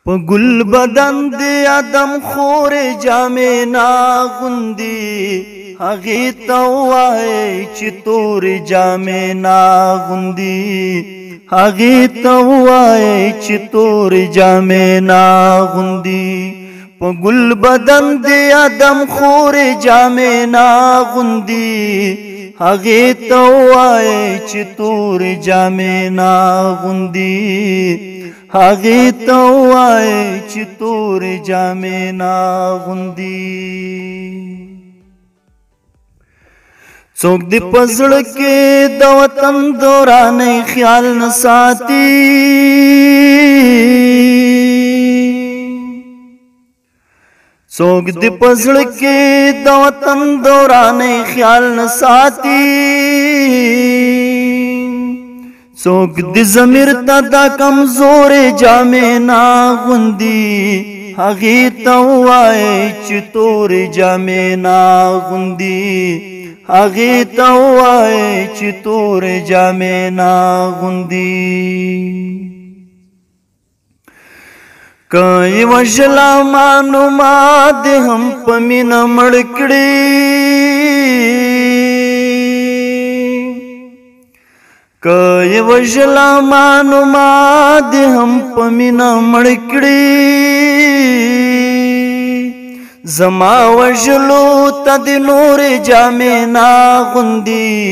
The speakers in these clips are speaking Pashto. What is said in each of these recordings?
په ګل بدن دی ادم خور جامې ناغوندي هغې ته ووایې چې تور جامې ناغوندي هغې ته ووایې چې تور جامې ناغوندي په ګل بدن دی ادم خور جامې ناغوندي هغې ته ووایې چې تور جامې ناغوندي هغې ته ووایې چې تور جامې ناغوندي څوک دې په زړه کې د وطن دورانۍ خیال نه ساتي څوک دې په زړه کې د وطن دورانۍ خیال نه ساتي څوک دې ضمیر ته دا کمزورې جامې ناغوندي هغې ته ووایې چې تورې جامې ناغوندي هغې ته ووایې چې تورې جامې ناغوندي که یې وژله مانوما دې هم په مینه مړ کړي که یې وژله مانوما دې هم په مینه مړ کړي زما وژلو ته دې نورې جامې ناغوندي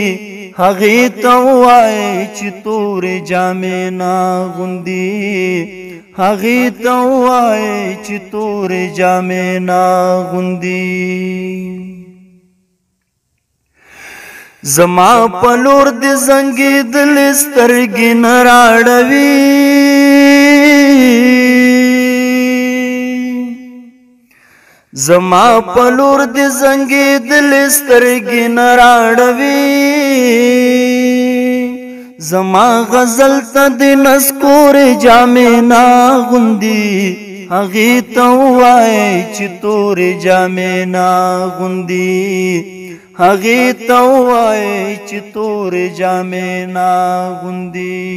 هغې ته ووایې چې تورې جامې ناغوندي هغې ته ووایې چې تورې جامې ناغوندي زما په لور دې زنګېدلې سترګې نه راړوي زما په لور دې زنګېدلې سترګې نه راړوي زما غزل ته دې نسکورې جامې ناغوندي هغې ته ووایې چې تورې جامې ناغوندي هغې ته ووایې چې تورې جامې ناغوندي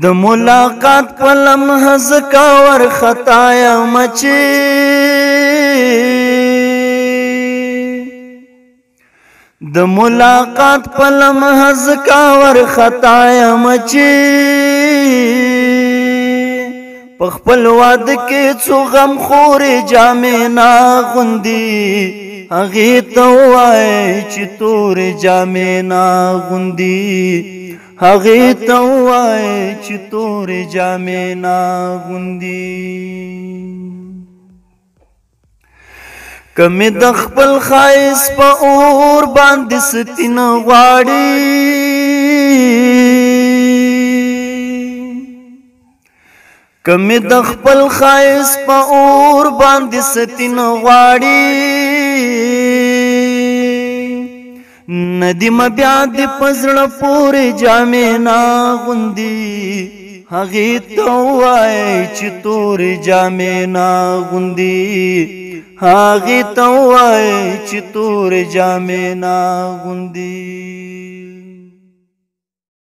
د ملاقات په لمحه زکا ورخطا یم چې د ملاقات په لمحه زکا ورخطا یم چې په خپل واده کې څو غم خورې جامې ناغوندي هغې ته ووایې چې تورې جامې ناغوندي هغې ته ووایې چې تورې جامې ناغوندي که مې د خپل ښایست په اور باندې ستینه غواړي که مې د خپل ښایست په اور باندې ستینه غواړي ندیم بیا دې په زړه پورې جامې ناغوندي هغې ته ووایې چې تورې جامې ناغوندي هغې ته ووایې چې تورې جامې ناغوندي